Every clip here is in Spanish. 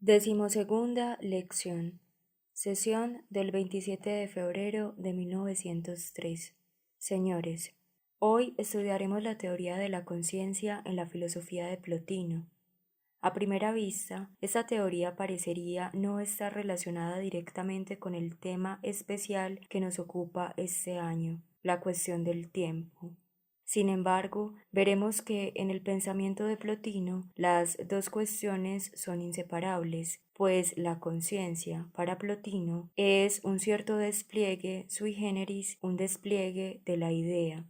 Decimosegunda lección. Sesión del 27 de febrero de 1903. Señores, hoy estudiaremos la teoría de la conciencia en la filosofía de Plotino. A primera vista, esta teoría parecería no estar relacionada directamente con el tema especial que nos ocupa este año, la cuestión del tiempo. Sin embargo, veremos que en el pensamiento de Plotino las dos cuestiones son inseparables, pues la conciencia, para Plotino, es un cierto despliegue sui generis, un despliegue de la idea.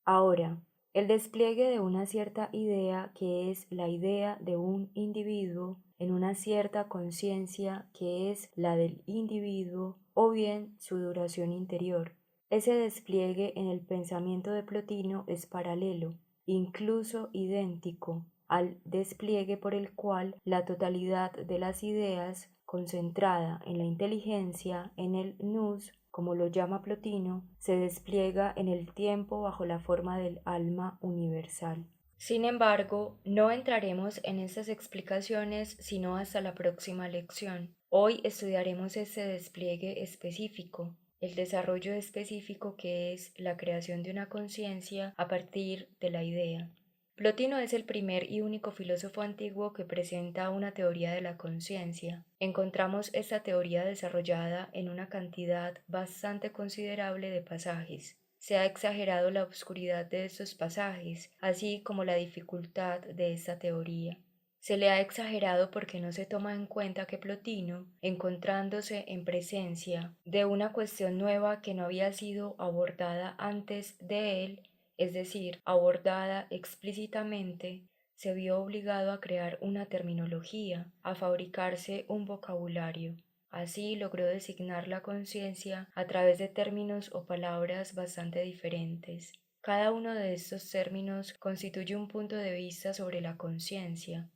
Ahora, el despliegue de una cierta idea, que es la idea de un individuo, en una cierta conciencia, que es la del individuo, o bien su duración interior. Ese despliegue en el pensamiento de Plotino es paralelo, incluso idéntico, al despliegue por el cual la totalidad de las ideas, concentrada en la inteligencia, en el nous, como lo llama Plotino, se despliega en el tiempo bajo la forma del alma universal. Sin embargo, no entraremos en estas explicaciones sino hasta la próxima lección. Hoy estudiaremos este despliegue específico, el desarrollo específico que es la creación de una conciencia a partir de la idea. Plotino es el primer y único filósofo antiguo que presenta una teoría de la conciencia. Encontramos esta teoría desarrollada en una cantidad bastante considerable de pasajes. Se ha exagerado la obscuridad de estos pasajes, así como la dificultad de esta teoría. Se le ha exagerado porque no se toma en cuenta que Plotino, encontrándose en presencia de una cuestión nueva que no había sido abordada antes de él, es decir, abordada explícitamente, se vio obligado a crear una terminología, a fabricarse un vocabulario. Así logró designar la conciencia a través de términos o palabras bastante diferentes. Cada uno de estos términos constituye un punto de vista sobre la conciencia.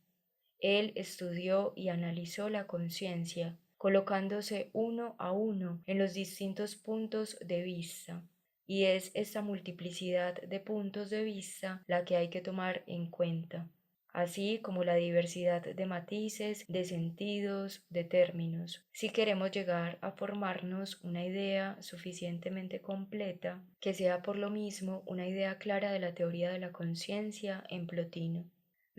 Él estudió y analizó la conciencia, colocándose uno a uno en los distintos puntos de vista. Y es esta multiplicidad de puntos de vista la que hay que tomar en cuenta, así como la diversidad de matices, de sentidos, de términos, si queremos llegar a formarnos una idea suficientemente completa, que sea por lo mismo una idea clara de la teoría de la conciencia en Plotino.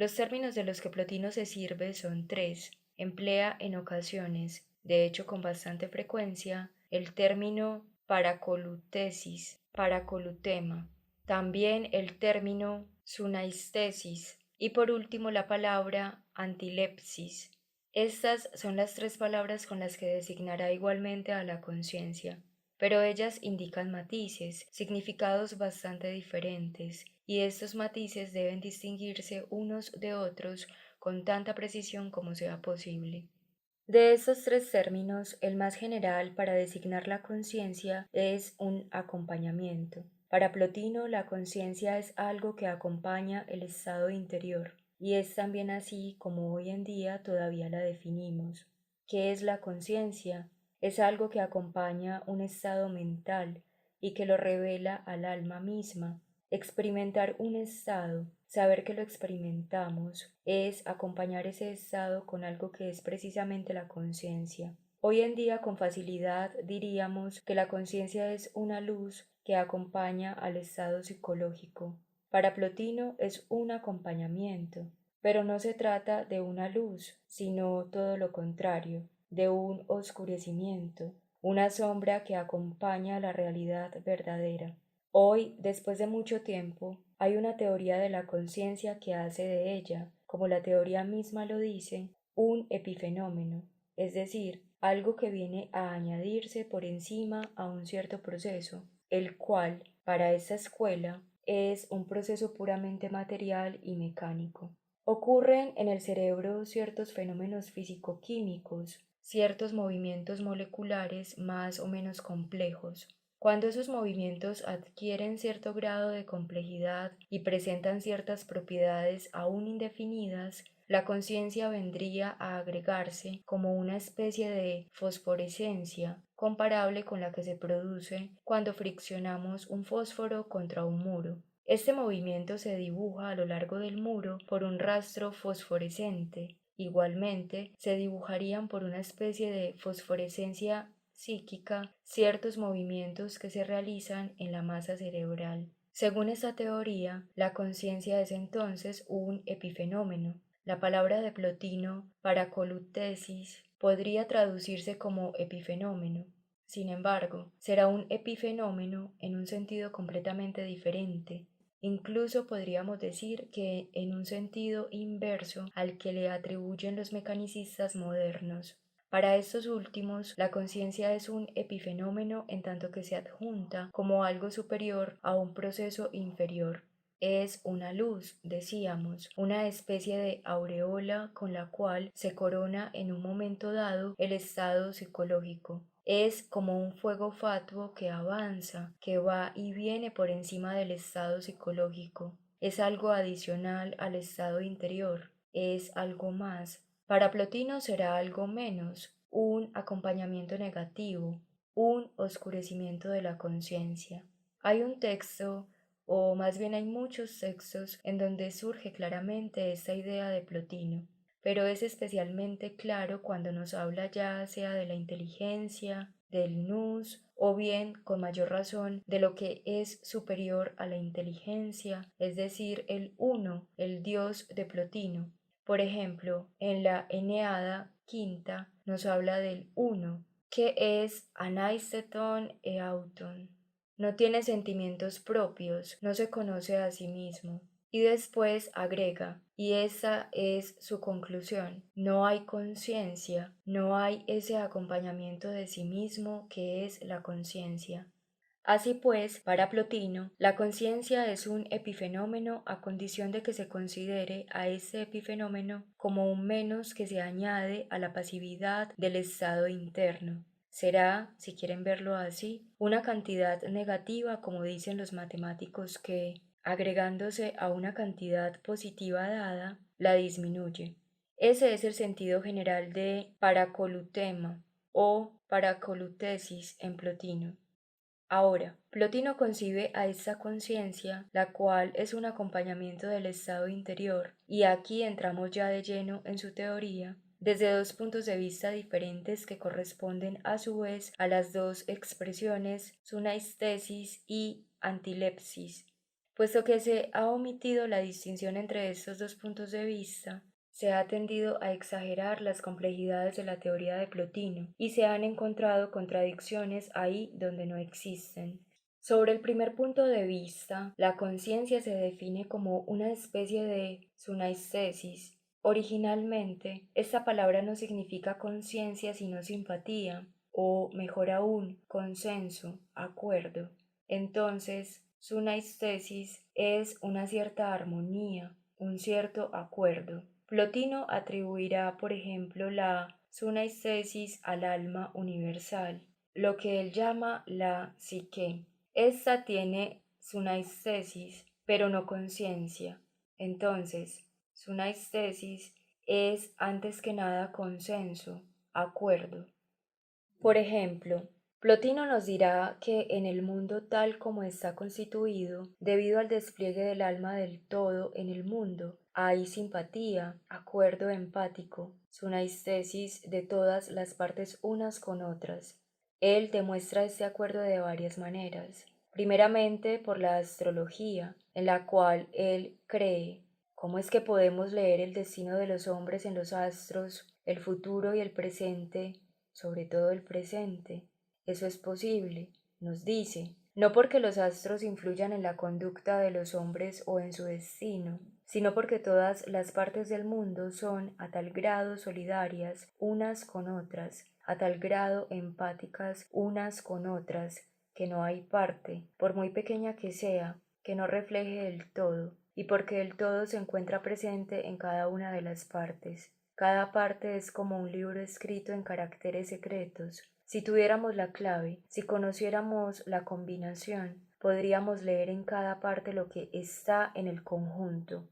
Los términos de los que Plotino se sirve son tres. Emplea en ocasiones, de hecho con bastante frecuencia, el término paracolutesis, paracolutema, también el término sunaistesis y por último la palabra antilepsis. Estas son las tres palabras con las que designará igualmente a la conciencia, pero ellas indican matices, significados bastante diferentes, y estos matices deben distinguirse unos de otros con tanta precisión como sea posible. De estos tres términos, el más general para designar la conciencia es un acompañamiento. Para Plotino, la conciencia es algo que acompaña el estado interior, y es también así como hoy en día todavía la definimos. ¿Qué es la conciencia? Es algo que acompaña un estado mental y que lo revela al alma misma. Experimentar un estado, saber que lo experimentamos, es acompañar ese estado con algo que es precisamente la conciencia. Hoy en día con facilidad diríamos que la conciencia es una luz que acompaña al estado psicológico. Para Plotino es un acompañamiento, pero no se trata de una luz, sino todo lo contrario, de un oscurecimiento, una sombra que acompaña la realidad verdadera. Hoy, después de mucho tiempo, hay una teoría de la conciencia que hace de ella, como la teoría misma lo dice, un epifenómeno, es decir, algo que viene a añadirse por encima a un cierto proceso, el cual, para esta escuela, es un proceso puramente material y mecánico. Ocurren en el cerebro ciertos fenómenos físico-químicos, ciertos movimientos moleculares más o menos complejos. Cuando esos movimientos adquieren cierto grado de complejidad y presentan ciertas propiedades aún indefinidas, la conciencia vendría a agregarse como una especie de fosforescencia comparable con la que se produce cuando friccionamos un fósforo contra un muro. Este movimiento se dibuja a lo largo del muro por un rastro fosforescente Igualmente, se dibujarían por una especie de fosforescencia psíquica ciertos movimientos que se realizan en la masa cerebral. Según esta teoría, la conciencia es entonces un epifenómeno. La palabra de Plotino para colutesis podría traducirse como epifenómeno. Sin embargo, será un epifenómeno en un sentido completamente diferente. Incluso podríamos decir que en un sentido inverso al que le atribuyen los mecanicistas modernos. Para estos últimos, la conciencia es un epifenómeno en tanto que se adjunta como algo superior a un proceso inferior. Es una luz, decíamos, una especie de aureola con la cual se corona en un momento dado el estado psicológico. Es como un fuego fatuo que avanza, que va y viene por encima del estado psicológico. Es algo adicional al estado interior, es algo más. Para Plotino será algo menos, un acompañamiento negativo, un oscurecimiento de la conciencia. Hay un texto, o más bien hay muchos textos, en donde surge claramente esta idea de Plotino, pero es especialmente claro cuando nos habla ya sea de la inteligencia, del nous, o bien, con mayor razón, de lo que es superior a la inteligencia, es decir, el uno, el dios de Plotino. Por ejemplo, en la Eneada quinta nos habla del uno, que es anaisteton e auton. No tiene sentimientos propios, no se conoce a sí mismo. Y después agrega, y esa es su conclusión, no hay conciencia, no hay ese acompañamiento de sí mismo que es la conciencia. Así pues, para Plotino, la conciencia es un epifenómeno a condición de que se considere a ese epifenómeno como un menos que se añade a la pasividad del estado interno. Será, si quieren verlo así, una cantidad negativa, como dicen los matemáticos, que, agregándose a una cantidad positiva dada, la disminuye. Ese es el sentido general de paracolutema o paracolutesis en Plotino. Ahora, Plotino concibe a esta conciencia, la cual es un acompañamiento del estado interior, y aquí entramos ya de lleno en su teoría, desde dos puntos de vista diferentes que corresponden a su vez a las dos expresiones sunaistesis y antilepsis. Puesto que se ha omitido la distinción entre estos dos puntos de vista, se ha tendido a exagerar las complejidades de la teoría de Plotino y se han encontrado contradicciones ahí donde no existen. Sobre el primer punto de vista, la conciencia se define como una especie de sunaistesis. Originalmente, esta palabra no significa conciencia sino simpatía, o mejor aún, consenso, acuerdo. Entonces, sunaistesis es una cierta armonía, un cierto acuerdo. Plotino atribuirá, por ejemplo, la sunaistesis al alma universal, lo que él llama la psique. Esta tiene sunaistesis, pero no conciencia. Entonces, sunaistesis es antes que nada consenso, acuerdo. Por ejemplo, Plotino nos dirá que en el mundo tal como está constituido, debido al despliegue del alma del todo en el mundo, hay simpatía, acuerdo empático, sunaistesis de todas las partes unas con otras. Él demuestra este acuerdo de varias maneras. Primeramente por la astrología, en la cual él cree. ¿Cómo es que podemos leer el destino de los hombres en los astros, el futuro y el presente, sobre todo el presente? Eso es posible, nos dice, no porque los astros influyan en la conducta de los hombres o en su destino, sino porque todas las partes del mundo son a tal grado solidarias unas con otras, a tal grado empáticas unas con otras, que no hay parte, por muy pequeña que sea, que no refleje el todo, y porque el todo se encuentra presente en cada una de las partes. Cada parte es como un libro escrito en caracteres secretos. Si tuviéramos la clave, si conociéramos la combinación, podríamos leer en cada parte lo que está en el conjunto.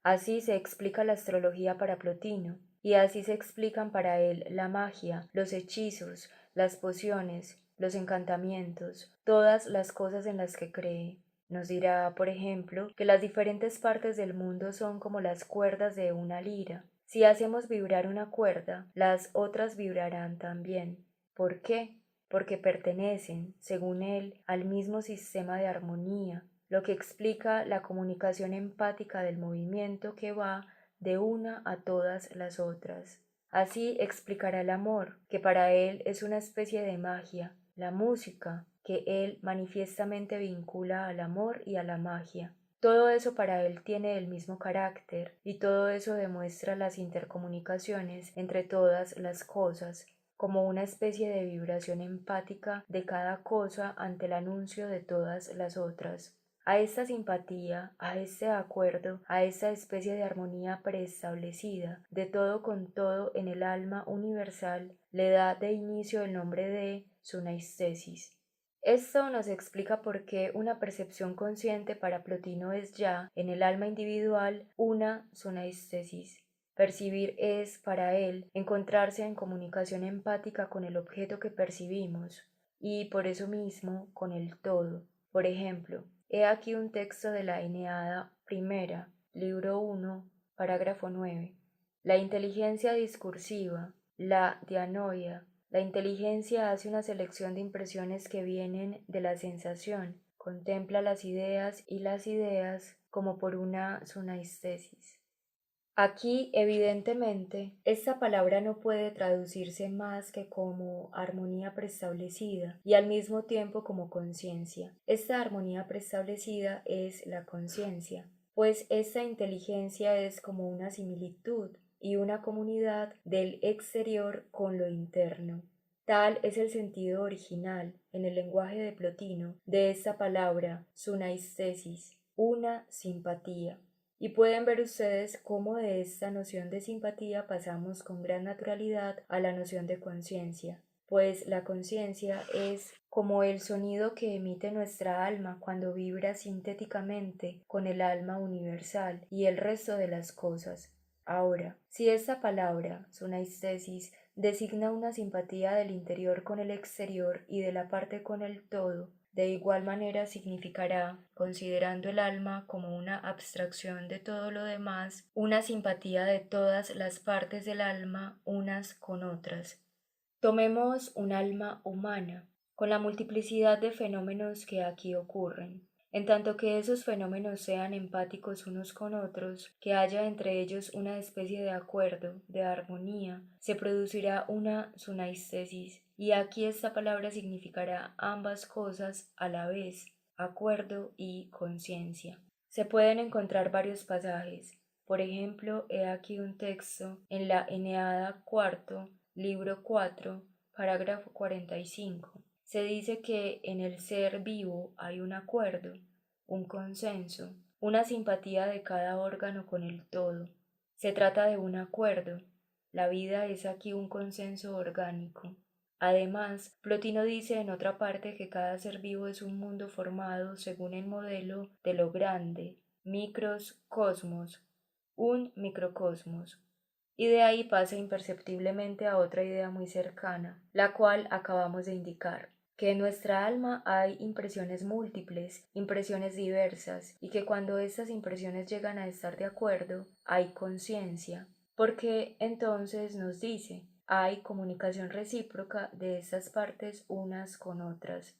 Así se explica la astrología para Plotino, y así se explican para él la magia, los hechizos, las pociones, los encantamientos, todas las cosas en las que cree. Nos dirá, por ejemplo, que las diferentes partes del mundo son como las cuerdas de una lira, Si hacemos vibrar una cuerda, las otras vibrarán también. ¿Por qué? Porque pertenecen, según él, al mismo sistema de armonía, lo que explica la comunicación empática del movimiento que va de una a todas las otras. Así explicará el amor, que para él es una especie de magia, la música, que él manifiestamente vincula al amor y a la magia. Todo eso para él tiene el mismo carácter y todo eso demuestra las intercomunicaciones entre todas las cosas, como una especie de vibración empática de cada cosa ante el anuncio de todas las otras. A esta simpatía, a este acuerdo, a esta especie de armonía preestablecida, de todo con todo en el alma universal, le da de inicio el nombre de sunaistesis. Esto nos explica por qué una percepción consciente para Plotino es ya, en el alma individual, una sunaistesis. Percibir es, para él, encontrarse en comunicación empática con el objeto que percibimos, y por eso mismo con el todo. Por ejemplo, he aquí un texto de la Eneada primera, libro 1, parágrafo 9. La inteligencia discursiva, la dianoia, la inteligencia hace una selección de impresiones que vienen de la sensación, contempla las ideas y las ideas como por una sunaistesis. Aquí, evidentemente, esta palabra no puede traducirse más que como armonía preestablecida y al mismo tiempo como conciencia. Esta armonía preestablecida es la conciencia, pues esta inteligencia es como una similitud y una comunidad del exterior con lo interno. Tal es el sentido original, en el lenguaje de Plotino, de esta palabra sunaistesis, una simpatía. Y pueden ver ustedes cómo de esta noción de simpatía pasamos con gran naturalidad a la noción de conciencia, pues la conciencia es como el sonido que emite nuestra alma cuando vibra sintéticamente con el alma universal y el resto de las cosas. Ahora, si esta palabra, sunaistesis, designa una simpatía del interior con el exterior y de la parte con el todo, de igual manera significará, considerando el alma como una abstracción de todo lo demás, una simpatía de todas las partes del alma unas con otras. Tomemos un alma humana, con la multiplicidad de fenómenos que aquí ocurren. En tanto que esos fenómenos sean empáticos unos con otros, que haya entre ellos una especie de acuerdo, de armonía, se producirá una sunaistesis, y aquí esta palabra significará ambas cosas a la vez, acuerdo y conciencia. Se pueden encontrar varios pasajes. Por ejemplo, he aquí un texto en la Eneada cuarto, libro 4, parágrafo 45. Se dice que en el ser vivo hay un acuerdo, un consenso, una simpatía de cada órgano con el todo. Se trata de un acuerdo. La vida es aquí un consenso orgánico. Además, Plotino dice en otra parte que cada ser vivo es un mundo formado según el modelo de lo grande, micros cosmos, un microcosmos. Y de ahí pasa imperceptiblemente a otra idea muy cercana, la cual acabamos de indicar, que en nuestra alma hay impresiones múltiples, impresiones diversas, y que cuando estas impresiones llegan a estar de acuerdo, hay conciencia, porque entonces nos dice, hay comunicación recíproca de estas partes unas con otras.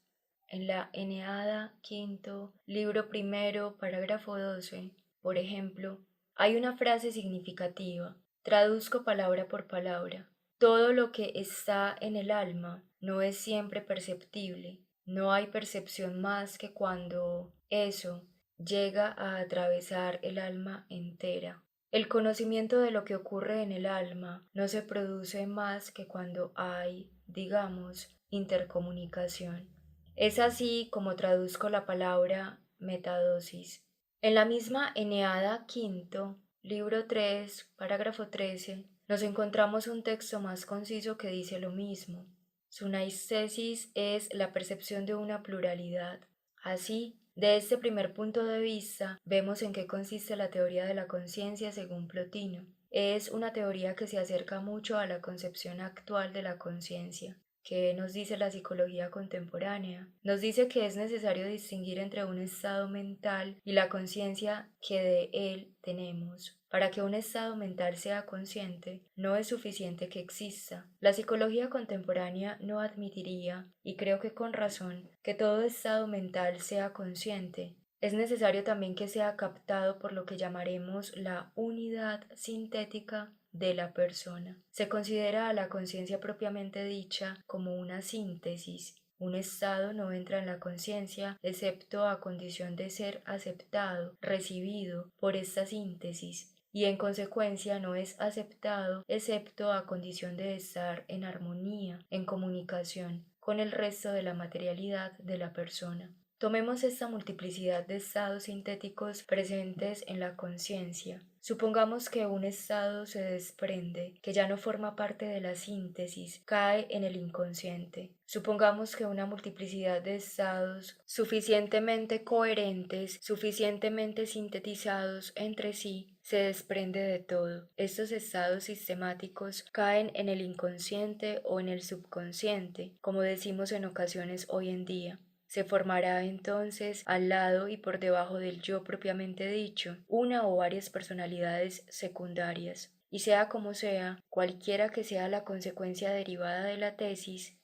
En la Eneada quinto, libro primero, parágrafo 12, por ejemplo, hay una frase significativa. Traduzco palabra por palabra. Todo lo que está en el alma no es siempre perceptible. No hay percepción más que cuando eso llega a atravesar el alma entera. El conocimiento de lo que ocurre en el alma no se produce más que cuando hay, digamos, intercomunicación. Es así como traduzco la palabra metadosis. En la misma Eneada quinto, libro 3, parágrafo 13, nos encontramos un texto más conciso que dice lo mismo. Sunaistesis es la percepción de una pluralidad. Así, de este primer punto de vista, vemos en qué consiste la teoría de la conciencia según Plotino. Es una teoría que se acerca mucho a la concepción actual de la conciencia. ¿Qué nos dice la psicología contemporánea? Nos dice que es necesario distinguir entre un estado mental y la conciencia que de él tenemos. Para que un estado mental sea consciente, no es suficiente que exista. La psicología contemporánea no admitiría, y creo que con razón, que todo estado mental sea consciente. Es necesario también que sea captado por lo que llamaremos la unidad sintética de la persona. Se considera a la conciencia propiamente dicha como una síntesis. Un estado no entra en la conciencia excepto a condición de ser aceptado, recibido por esta síntesis, y en consecuencia no es aceptado excepto a condición de estar en armonía, en comunicación con el resto de la materialidad de la persona. Tomemos esta multiplicidad de estados sintéticos presentes en la conciencia. Supongamos que un estado se desprende, que ya no forma parte de la síntesis, cae en el inconsciente. Supongamos que una multiplicidad de estados suficientemente coherentes, suficientemente sintetizados entre sí, se desprende de todo. Estos estados sistemáticos caen en el inconsciente o en el subconsciente, como decimos en ocasiones hoy en día. Se formará entonces al lado y por debajo del yo propiamente dicho, una o varias personalidades secundarias. Y sea como sea, cualquiera que sea la consecuencia derivada de la tesis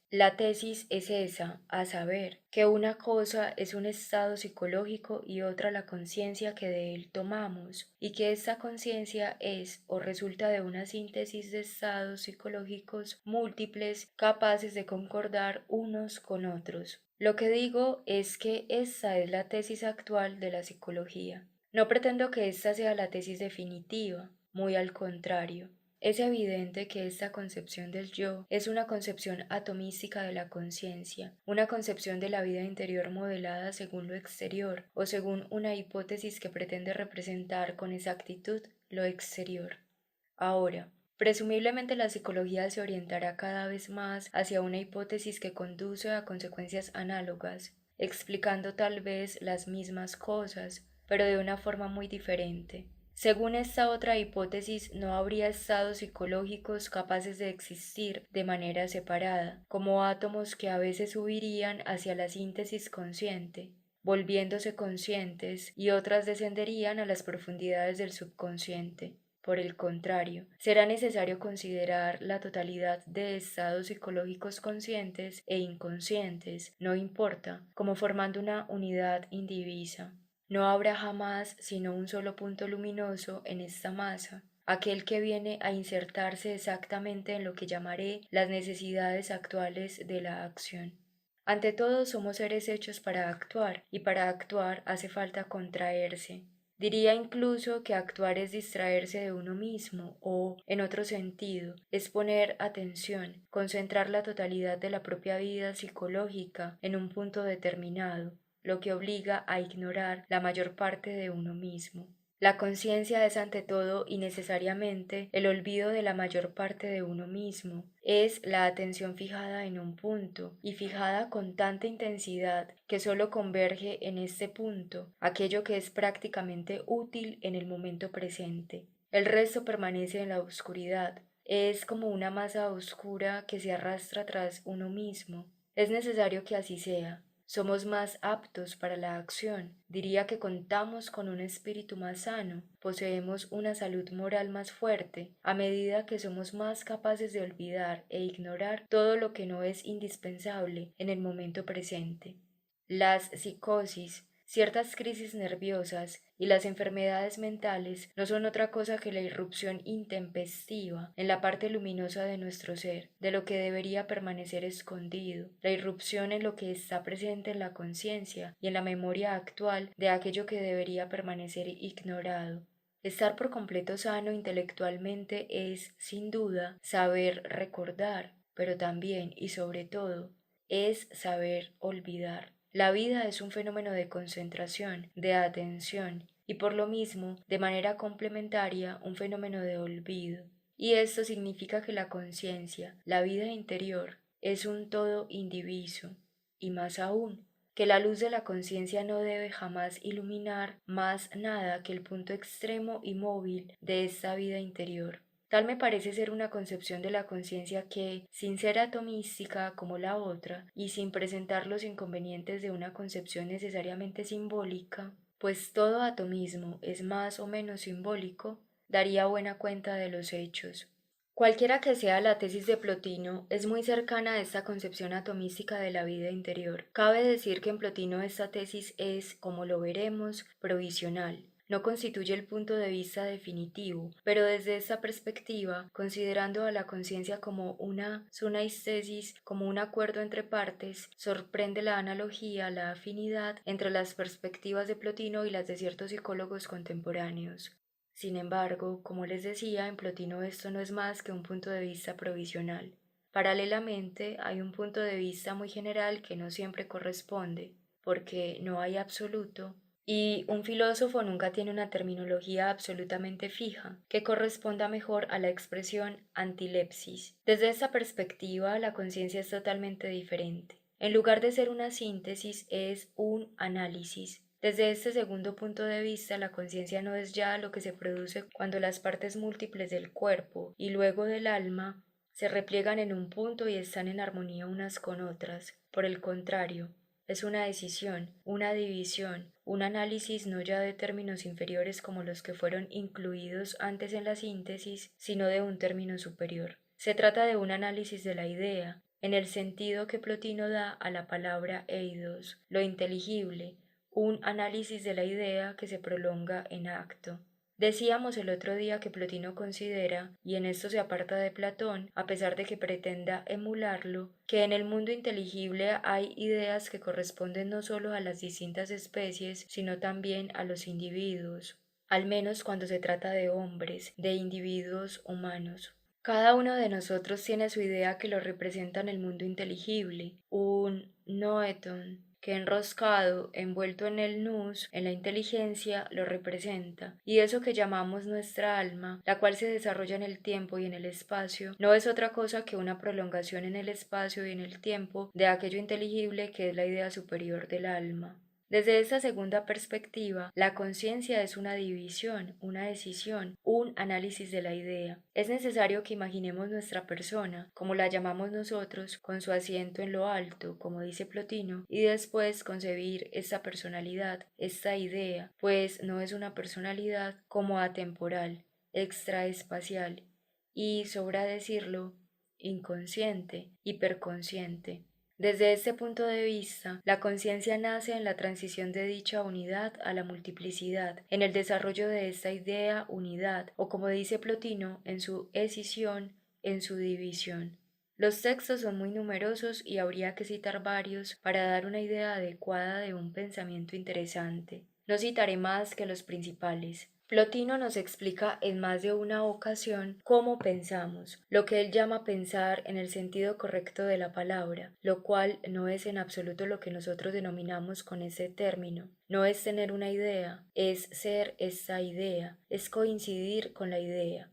es esa, a saber, que una cosa es un estado psicológico y otra la conciencia que de él tomamos, y que esta conciencia es o resulta de una síntesis de estados psicológicos múltiples capaces de concordar unos con otros. Lo que digo es que esa es la tesis actual de la psicología. No pretendo que esta sea la tesis definitiva, muy al contrario. Es evidente que esta concepción del yo es una concepción atomística de la conciencia, una concepción de la vida interior modelada según lo exterior o según una hipótesis que pretende representar con exactitud lo exterior. Ahora, presumiblemente la psicología se orientará cada vez más hacia una hipótesis que conduce a consecuencias análogas, explicando tal vez las mismas cosas, pero de una forma muy diferente. Según esta otra hipótesis, no habría estados psicológicos capaces de existir de manera separada, como átomos que a veces subirían hacia la síntesis consciente, volviéndose conscientes, y otras descenderían a las profundidades del subconsciente. Por el contrario, será necesario considerar la totalidad de estados psicológicos conscientes e inconscientes, no importa, como formando una unidad indivisa. No habrá jamás sino un solo punto luminoso en esta masa, aquel que viene a insertarse exactamente en lo que llamaré las necesidades actuales de la acción. Ante todo somos seres hechos para actuar, y para actuar hace falta contraerse. Diría incluso que actuar es distraerse de uno mismo o, en otro sentido, es poner atención, concentrar la totalidad de la propia vida psicológica en un punto determinado, lo que obliga a ignorar la mayor parte de uno mismo. La conciencia es ante todo y necesariamente el olvido de la mayor parte de uno mismo, es la atención fijada en un punto y fijada con tanta intensidad que sólo converge en este punto aquello que es prácticamente útil en el momento presente. El resto permanece en la oscuridad, es como una masa oscura que se arrastra tras uno mismo. Es necesario que así sea. Somos más aptos para la acción. Diría que contamos con un espíritu más sano, poseemos una salud moral más fuerte, a medida que somos más capaces de olvidar e ignorar todo lo que no es indispensable en el momento presente. Las psicosis, ciertas crisis nerviosas y las enfermedades mentales no son otra cosa que la irrupción intempestiva en la parte luminosa de nuestro ser, de lo que debería permanecer escondido, la irrupción en lo que está presente en la conciencia y en la memoria actual de aquello que debería permanecer ignorado. Estar por completo sano intelectualmente es, sin duda, saber recordar, pero también y sobre todo es saber olvidar. La vida es un fenómeno de concentración, de atención, y por lo mismo, de manera complementaria, un fenómeno de olvido. Y esto significa que la conciencia, la vida interior, es un todo indiviso, y más aún, que la luz de la conciencia no debe jamás iluminar más nada que el punto extremo y móvil de esta vida interior. Tal me parece ser una concepción de la conciencia que, sin ser atomística como la otra, y sin presentar los inconvenientes de una concepción necesariamente simbólica, pues todo atomismo es más o menos simbólico, daría buena cuenta de los hechos. Cualquiera que sea la tesis de Plotino, es muy cercana a esta concepción atomística de la vida interior. Cabe decir que en Plotino esta tesis es, como lo veremos, provisional. No constituye el punto de vista definitivo, pero desde esta perspectiva, considerando a la conciencia como una sunaistesis, como un acuerdo entre partes, sorprende la analogía, la afinidad entre las perspectivas de Plotino y las de ciertos psicólogos contemporáneos. Sin embargo, como les decía, en Plotino esto no es más que un punto de vista provisional. Paralelamente, hay un punto de vista muy general que no siempre corresponde, porque no hay absoluto, y un filósofo nunca tiene una terminología absolutamente fija, que corresponda mejor a la expresión antilepsis. Desde esta perspectiva, la conciencia es totalmente diferente. En lugar de ser una síntesis, es un análisis. Desde este segundo punto de vista, la conciencia no es ya lo que se produce cuando las partes múltiples del cuerpo y luego del alma se repliegan en un punto y están en armonía unas con otras. Por el contrario, es una decisión, una división, un análisis no ya de términos inferiores como los que fueron incluidos antes en la síntesis, sino de un término superior. Se trata de un análisis de la idea, en el sentido que Plotino da a la palabra eidos, lo inteligible, un análisis de la idea que se prolonga en acto. Decíamos el otro día que Plotino considera, y en esto se aparta de Platón, a pesar de que pretenda emularlo, que en el mundo inteligible hay ideas que corresponden no solo a las distintas especies, sino también a los individuos, al menos cuando se trata de hombres, de individuos humanos. Cada uno de nosotros tiene su idea que lo representa en el mundo inteligible, un noeton, que enroscado, envuelto en el nous, en la inteligencia, lo representa, y eso que llamamos nuestra alma, la cual se desarrolla en el tiempo y en el espacio, no es otra cosa que una prolongación en el espacio y en el tiempo de aquello inteligible que es la idea superior del alma. Desde esta segunda perspectiva, la conciencia es una división, una decisión, un análisis de la idea. Es necesario que imaginemos nuestra persona, como la llamamos nosotros, con su asiento en lo alto, como dice Plotino, y después concebir esta personalidad, esta idea, pues no es una personalidad como atemporal, extraespacial, y, sobra decirlo, inconsciente, hiperconsciente. Desde este punto de vista, la conciencia nace en la transición de dicha unidad a la multiplicidad, en el desarrollo de esta idea unidad, o como dice Plotino, en su escisión, en su división. Los textos son muy numerosos y habría que citar varios para dar una idea adecuada de un pensamiento interesante. No citaré más que los principales. Plotino nos explica en más de una ocasión cómo pensamos, lo que él llama pensar en el sentido correcto de la palabra, lo cual no es en absoluto lo que nosotros denominamos con ese término. No es tener una idea, es ser esa idea, es coincidir con la idea.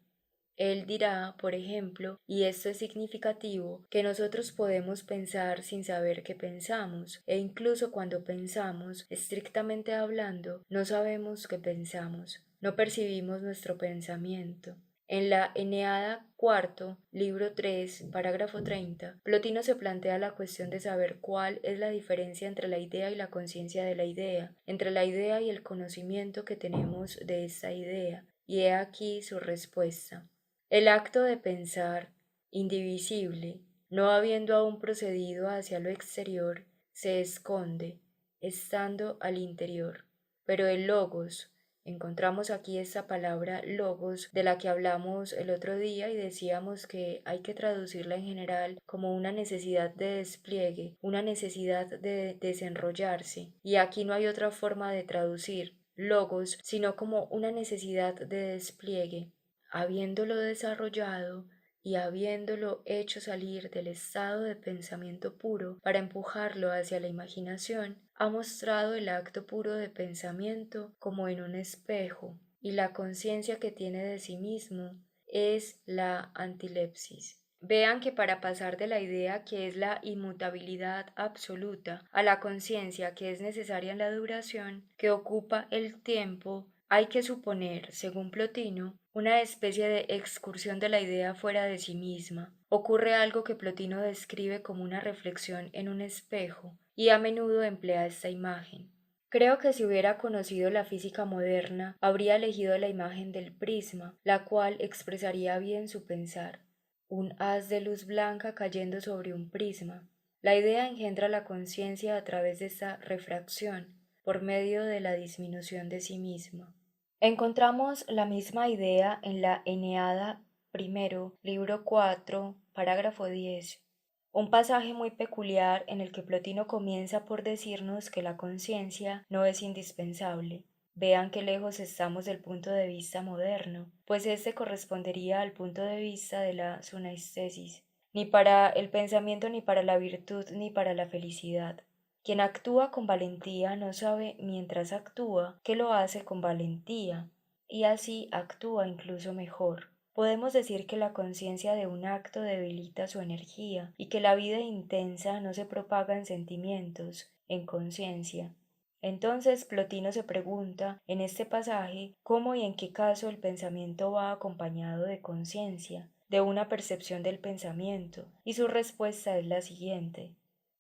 Él dirá, por ejemplo, y esto es significativo, que nosotros podemos pensar sin saber que pensamos, e incluso cuando pensamos, estrictamente hablando, no sabemos que pensamos, no percibimos nuestro pensamiento. En la Eneada cuarto, libro 3, parágrafo 30, Plotino se plantea la cuestión de saber cuál es la diferencia entre la idea y la conciencia de la idea, entre la idea y el conocimiento que tenemos de esta idea, y he aquí su respuesta. El acto de pensar, indivisible, no habiendo aún procedido hacia lo exterior, se esconde, estando al interior. Pero el logos, encontramos aquí esta palabra logos de la que hablamos el otro día y decíamos que hay que traducirla en general como una necesidad de despliegue, una necesidad de desenrollarse. Y aquí no hay otra forma de traducir logos, sino como una necesidad de despliegue. Habiéndolo desarrollado y habiéndolo hecho salir del estado de pensamiento puro para empujarlo hacia la imaginación, ha mostrado el acto puro de pensamiento como en un espejo, y la conciencia que tiene de sí mismo es la antilepsis. Vean que para pasar de la idea que es la inmutabilidad absoluta a la conciencia que es necesaria en la duración, que ocupa el tiempo, Hay que suponer, según Plotino, una especie de excursión de la idea fuera de sí misma. Ocurre algo que Plotino describe como una reflexión en un espejo, y a menudo emplea esta imagen. Creo que si hubiera conocido la física moderna, habría elegido la imagen del prisma, la cual expresaría bien su pensar. Un haz de luz blanca cayendo sobre un prisma. La idea engendra la conciencia a través de esta refracción, por medio de la disminución de sí misma. Encontramos la misma idea en la Eneada primero, libro 4, parágrafo 10, un pasaje muy peculiar en el que Plotino comienza por decirnos que la conciencia no es indispensable. Vean qué lejos estamos del punto de vista moderno, pues este correspondería al punto de vista de la sunaistesis, ni para el pensamiento, ni para la virtud, ni para la felicidad. Quien actúa con valentía no sabe mientras actúa que lo hace con valentía, y así actúa incluso mejor. Podemos decir que la conciencia de un acto debilita su energía y que la vida intensa no se propaga en sentimientos, en conciencia. Entonces Plotino se pregunta en este pasaje cómo y en qué caso el pensamiento va acompañado de conciencia, de una percepción del pensamiento, y su respuesta es la siguiente.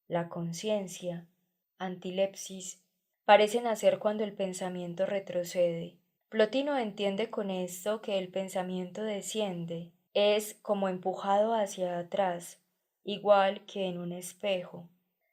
La conciencia, antilepsis, parece nacer cuando el pensamiento retrocede. Plotino entiende con esto que el pensamiento desciende, es como empujado hacia atrás, igual que en un espejo.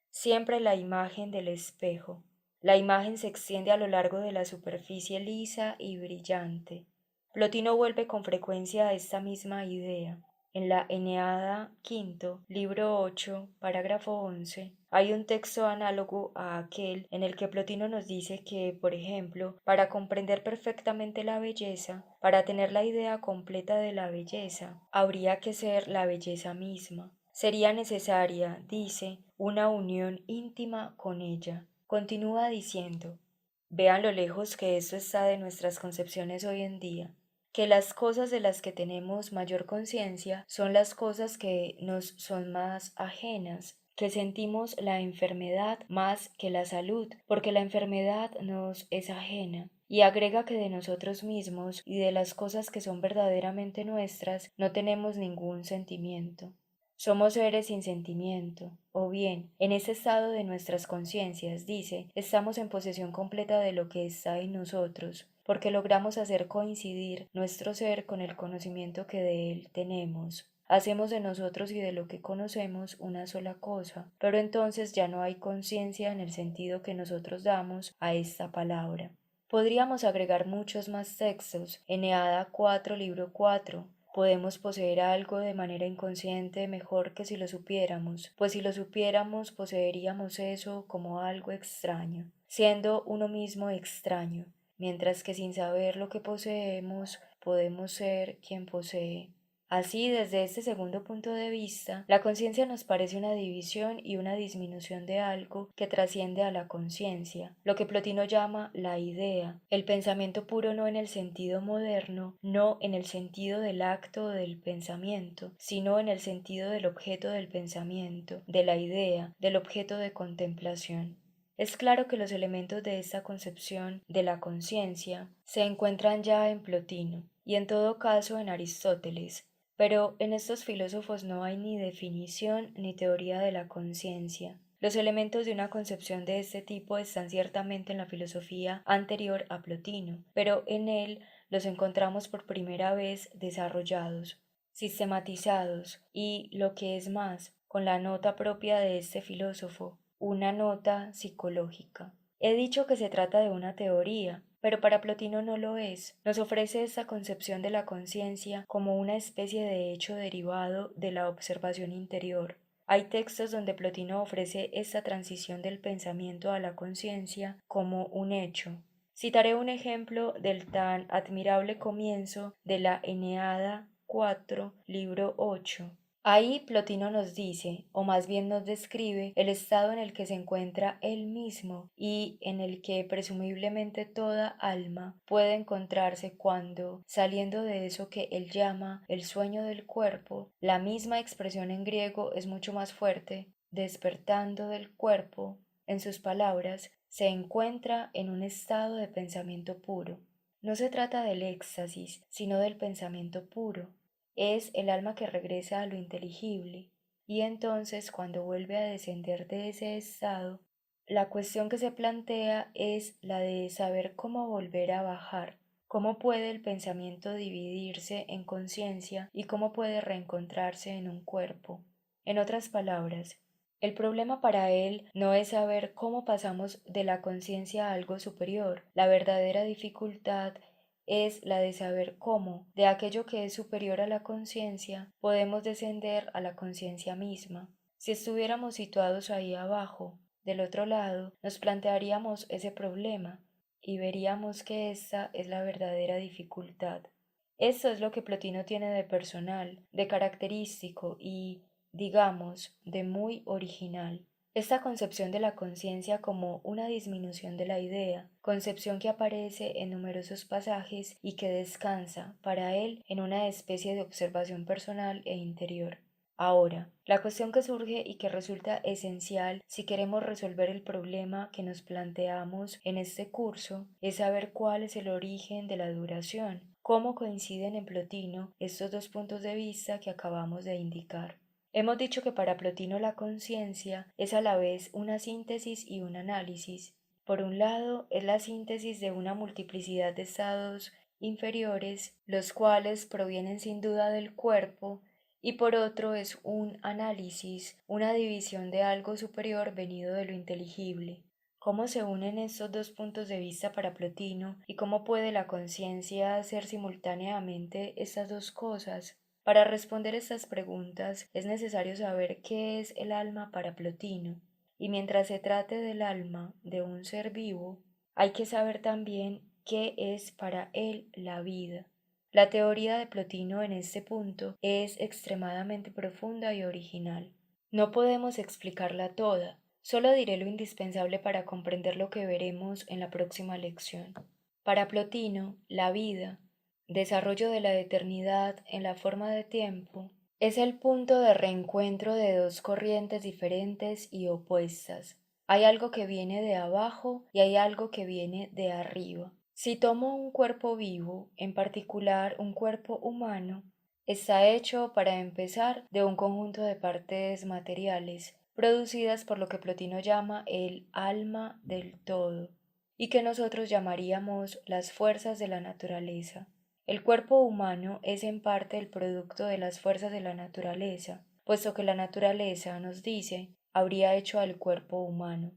Siempre la imagen del espejo. La imagen se extiende a lo largo de la superficie lisa y brillante. Plotino vuelve con frecuencia a esta misma idea. En la Eneada quinto, libro 8, parágrafo 11, hay un texto análogo a aquel en el que Plotino nos dice que, por ejemplo, para comprender perfectamente la belleza, para tener la idea completa de la belleza, habría que ser la belleza misma. Sería necesaria, dice, una unión íntima con ella. Continúa diciendo, vean lo lejos que esto está de nuestras concepciones hoy en día, que las cosas de las que tenemos mayor conciencia son las cosas que nos son más ajenas, que sentimos la enfermedad más que la salud, porque la enfermedad nos es ajena. Y agrega que de nosotros mismos y de las cosas que son verdaderamente nuestras no tenemos ningún sentimiento. Somos seres sin sentimiento, o bien, en ese estado de nuestras conciencias, dice, estamos en posesión completa de lo que está en nosotros, porque logramos hacer coincidir nuestro ser con el conocimiento que de él tenemos. Hacemos de nosotros y de lo que conocemos una sola cosa, pero entonces ya no hay conciencia en el sentido que nosotros damos a esta palabra. Podríamos agregar muchos más textos. Eneada 4, libro 4. Podemos poseer algo de manera inconsciente mejor que si lo supiéramos, pues si lo supiéramos poseeríamos eso como algo extraño, siendo uno mismo extraño, mientras que sin saber lo que poseemos podemos ser quien posee. Así, desde este segundo punto de vista, la conciencia nos parece una división y una disminución de algo que trasciende a la conciencia, lo que Plotino llama la idea, el pensamiento puro no en el sentido moderno, no en el sentido del acto del pensamiento, sino en el sentido del objeto del pensamiento, de la idea, del objeto de contemplación. Es claro que los elementos de esta concepción de la conciencia se encuentran ya en Plotino y en todo caso en Aristóteles, pero en estos filósofos no hay ni definición ni teoría de la conciencia. Los elementos de una concepción de este tipo están ciertamente en la filosofía anterior a Plotino, pero en él los encontramos por primera vez desarrollados, sistematizados y, lo que es más, con la nota propia de este filósofo, una nota psicológica. He dicho que se trata de una teoría, pero para Plotino no lo es. Nos ofrece esta concepción de la conciencia como una especie de hecho derivado de la observación interior. Hay textos donde Plotino ofrece esta transición del pensamiento a la conciencia como un hecho. Citaré un ejemplo del tan admirable comienzo de la Eneada 4, libro 8. Ahí Plotino nos dice, o más bien nos describe, el estado en el que se encuentra él mismo y en el que presumiblemente toda alma puede encontrarse cuando, saliendo de eso que él llama el sueño del cuerpo, la misma expresión en griego es mucho más fuerte, despertando del cuerpo, en sus palabras, se encuentra en un estado de pensamiento puro. No se trata del éxtasis, sino del pensamiento puro. Es el alma que regresa a lo inteligible. Y entonces, cuando vuelve a descender de ese estado, la cuestión que se plantea es la de saber cómo volver a bajar, cómo puede el pensamiento dividirse en conciencia y cómo puede reencontrarse en un cuerpo. En otras palabras, el problema para él no es saber cómo pasamos de la conciencia a algo superior. La verdadera dificultad es la de saber cómo, de aquello que es superior a la conciencia, podemos descender a la conciencia misma. Si estuviéramos situados ahí abajo, del otro lado, nos plantearíamos ese problema y veríamos que esta es la verdadera dificultad. Esto es lo que Plotino tiene de personal, de característico y, digamos, de muy original. Esta concepción de la conciencia como una disminución de la idea, concepción que aparece en numerosos pasajes y que descansa, para él, en una especie de observación personal e interior. Ahora, la cuestión que surge y que resulta esencial si queremos resolver el problema que nos planteamos en este curso es saber cuál es el origen de la duración, cómo coinciden en Plotino estos dos puntos de vista que acabamos de indicar. Hemos dicho que para Plotino la conciencia es a la vez una síntesis y un análisis. Por un lado, es la síntesis de una multiplicidad de estados inferiores, los cuales provienen sin duda del cuerpo, y por otro es un análisis, una división de algo superior venido de lo inteligible. ¿Cómo se unen estos dos puntos de vista para Plotino y cómo puede la conciencia hacer simultáneamente estas dos cosas? Para responder estas preguntas es necesario saber qué es el alma para Plotino, y mientras se trate del alma de un ser vivo, hay que saber también qué es para él la vida. La teoría de Plotino en este punto es extremadamente profunda y original. No podemos explicarla toda, solo diré lo indispensable para comprender lo que veremos en la próxima lección. Para Plotino, la vida, desarrollo de la eternidad en la forma de tiempo, es el punto de reencuentro de dos corrientes diferentes y opuestas. Hay algo que viene de abajo y hay algo que viene de arriba. Si tomo un cuerpo vivo, en particular un cuerpo humano, está hecho, para empezar, de un conjunto de partes materiales, producidas por lo que Plotino llama el alma del todo, y que nosotros llamaríamos las fuerzas de la naturaleza. El cuerpo humano es en parte el producto de las fuerzas de la naturaleza, puesto que la naturaleza, nos dice, habría hecho al cuerpo humano.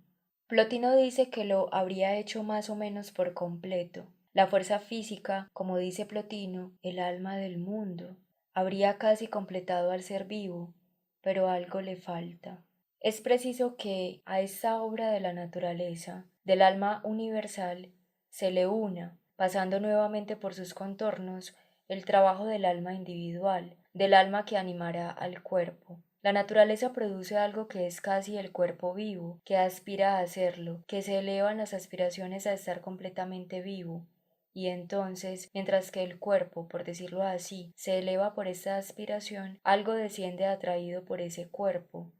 Plotino dice que lo habría hecho más o menos por completo. La fuerza física, como dice Plotino, el alma del mundo, habría casi completado al ser vivo, pero algo le falta. Es preciso que a esta obra de la naturaleza, del alma universal, se le una, pasando nuevamente por sus contornos, el trabajo del alma individual, del alma que animará al cuerpo. La naturaleza produce algo que es casi el cuerpo vivo, que aspira a hacerlo, que se elevan las aspiraciones a estar completamente vivo. Y entonces, mientras que el cuerpo, por decirlo así, se eleva por esta aspiración, algo desciende atraído por ese cuerpo,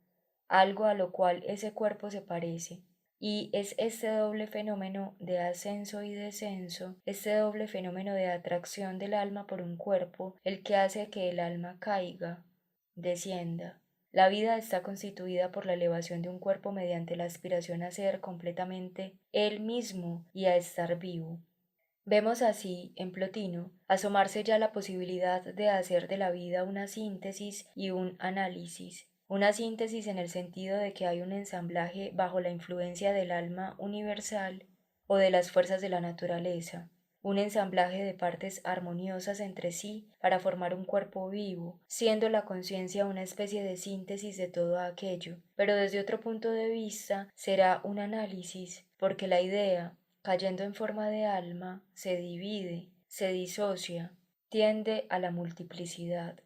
algo a lo cual ese cuerpo se parece. Y es este doble fenómeno de ascenso y descenso, este doble fenómeno de atracción del alma por un cuerpo, el que hace que el alma caiga, descienda. La vida está constituida por la elevación de un cuerpo mediante la aspiración a ser completamente él mismo y a estar vivo. Vemos así, en Plotino, asomarse ya la posibilidad de hacer de la vida una síntesis y un análisis. Una síntesis en el sentido de que hay un ensamblaje bajo la influencia del alma universal o de las fuerzas de la naturaleza, un ensamblaje de partes armoniosas entre sí para formar un cuerpo vivo, siendo la conciencia una especie de síntesis de todo aquello, pero desde otro punto de vista será un análisis, porque la idea, cayendo en forma de alma, se divide, se disocia, tiende a la multiplicidad.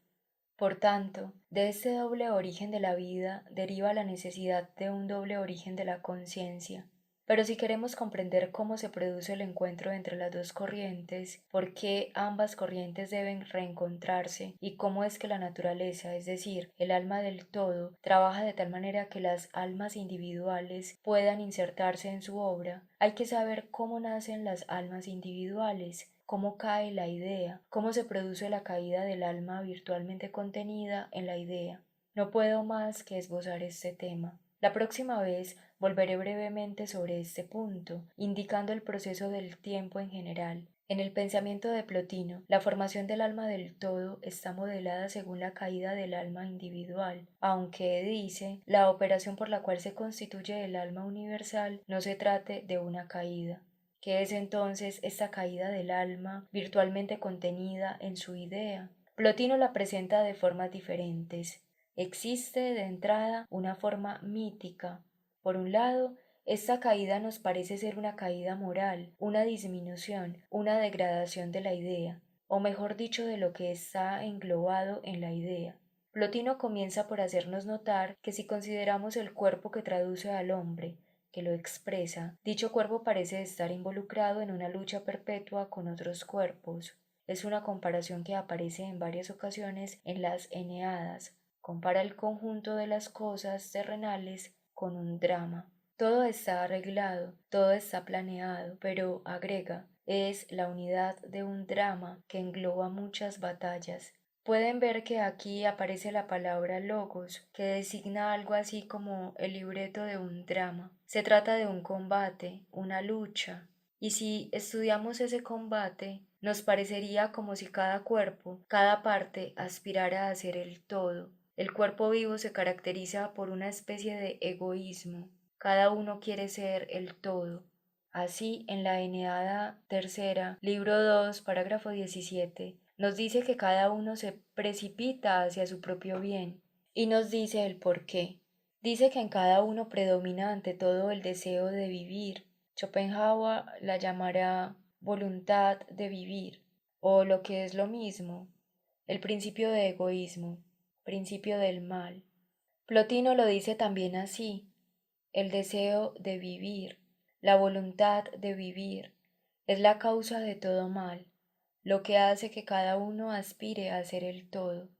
Por tanto, de este doble origen de la vida deriva la necesidad de un doble origen de la conciencia. Pero si queremos comprender cómo se produce el encuentro entre las dos corrientes, por qué ambas corrientes deben reencontrarse y cómo es que la naturaleza, es decir, el alma del todo, trabaja de tal manera que las almas individuales puedan insertarse en su obra, hay que saber cómo nacen las almas individuales, cómo cae la idea, cómo se produce la caída del alma virtualmente contenida en la idea. No puedo más que esbozar este tema. La próxima vez volveré brevemente sobre este punto, indicando el proceso del tiempo en general. En el pensamiento de Plotino, la formación del alma del todo está modelada según la caída del alma individual, aunque, dice, la operación por la cual se constituye el alma universal no se trate de una caída. ¿Qué es entonces esta caída del alma virtualmente contenida en su idea? Plotino la presenta de formas diferentes. Existe de entrada una forma mítica. Por un lado, esta caída nos parece ser una caída moral, una disminución, una degradación de la idea, o mejor dicho, de lo que está englobado en la idea. Plotino comienza por hacernos notar que si consideramos el cuerpo que traduce al hombre, que lo expresa, dicho cuerpo parece estar involucrado en una lucha perpetua con otros cuerpos. Es una comparación que aparece en varias ocasiones en las Eneadas. Compara el conjunto de las cosas terrenales con un drama. Todo está arreglado, todo está planeado, pero, agrega, es la unidad de un drama que engloba muchas batallas. Pueden ver que aquí aparece la palabra logos, que designa algo así como el libreto de un drama. Se trata de un combate, una lucha, y si estudiamos ese combate, nos parecería como si cada cuerpo, cada parte aspirara a ser el todo. El cuerpo vivo se caracteriza por una especie de egoísmo. Cada uno quiere ser el todo. Así, en la Eneada tercera, libro 2, parágrafo 17, nos dice que cada uno se precipita hacia su propio bien, y nos dice el por qué. Dice que en cada uno predomina ante todo el deseo de vivir. Schopenhauer la llamará voluntad de vivir, o lo que es lo mismo, el principio de egoísmo, principio del mal. Plotino lo dice también así: el deseo de vivir, la voluntad de vivir, es la causa de todo mal, lo que hace que cada uno aspire a ser el todo.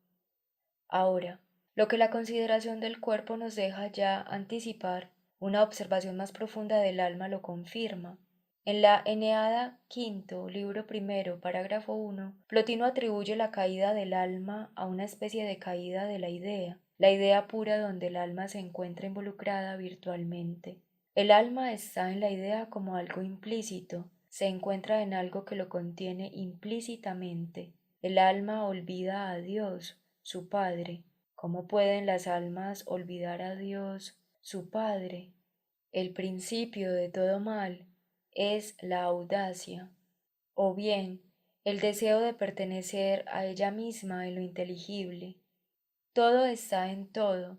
Ahora, lo que la consideración del cuerpo nos deja ya anticipar, una observación más profunda del alma lo confirma. En la Eneada quinto, libro primero, parágrafo 1, Plotino atribuye la caída del alma a una especie de caída de la idea pura donde el alma se encuentra involucrada virtualmente. El alma está en la idea como algo implícito, se encuentra en algo que lo contiene implícitamente. El alma olvida a Dios, su Padre. ¿Cómo pueden las almas olvidar a Dios, su Padre? El principio de todo mal es la audacia, o bien el deseo de pertenecer a ella misma en lo inteligible. Todo está en todo,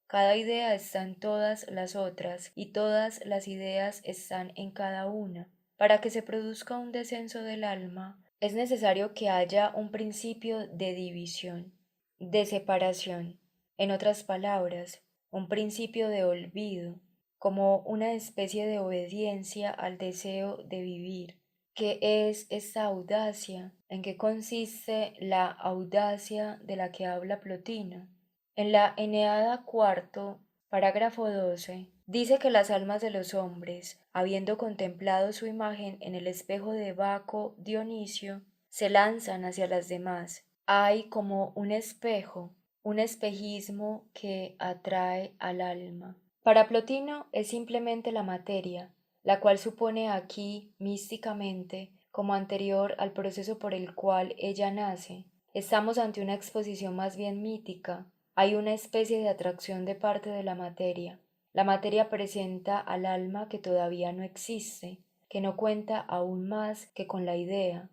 cada idea está en todas las otras y todas las ideas están en cada una. Para que se produzca un descenso del alma, es necesario que haya un principio de división, de separación, en otras palabras, un principio de olvido, como una especie de obediencia al deseo de vivir. ¿Qué es esta audacia? ¿En qué consiste la audacia de la que habla Plotino? En la Eneada cuarto, parágrafo 12, dice que las almas de los hombres, habiendo contemplado su imagen en el espejo de Baco Dionisio, se lanzan hacia las demás. Hay como un espejo, un espejismo que atrae al alma. Para Plotino es simplemente la materia, la cual supone aquí, místicamente, como anterior al proceso por el cual ella nace. Estamos ante una exposición más bien mítica. Hay una especie de atracción de parte de la materia. La materia presenta al alma que todavía no existe, que no cuenta aún más que con la idea,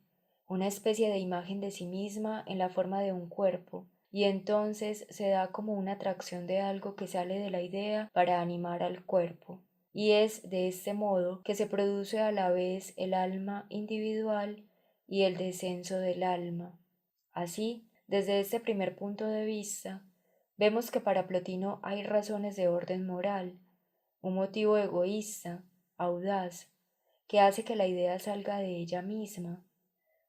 una especie de imagen de sí misma en la forma de un cuerpo, y entonces se da como una atracción de algo que sale de la idea para animar al cuerpo. Y es de este modo que se produce a la vez el alma individual y el descenso del alma. Así, desde este primer punto de vista, vemos que para Plotino hay razones de orden moral, un motivo egoísta, audaz, que hace que la idea salga de ella misma,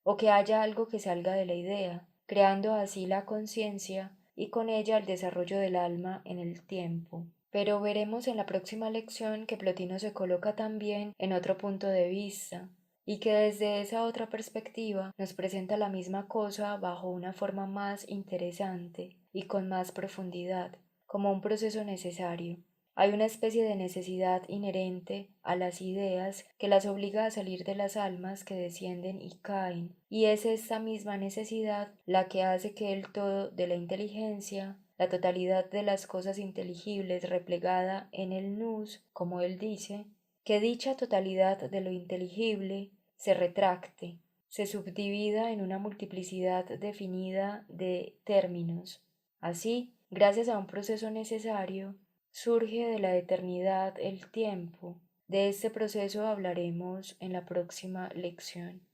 o que haya algo que salga de la idea, creando así la conciencia y con ella el desarrollo del alma en el tiempo. Pero veremos en la próxima lección que Plotino se coloca también en otro punto de vista, y que desde esa otra perspectiva nos presenta la misma cosa bajo una forma más interesante y con más profundidad, como un proceso necesario. Hay una especie de necesidad inherente a las ideas que las obliga a salir de las almas que descienden y caen, y es esta misma necesidad la que hace que el todo de la inteligencia, la totalidad de las cosas inteligibles replegada en el nous, como él dice, que dicha totalidad de lo inteligible se retracte, se subdivida en una multiplicidad definida de términos. Así, gracias a un proceso necesario, surge de la eternidad el tiempo. De este proceso hablaremos en la próxima lección.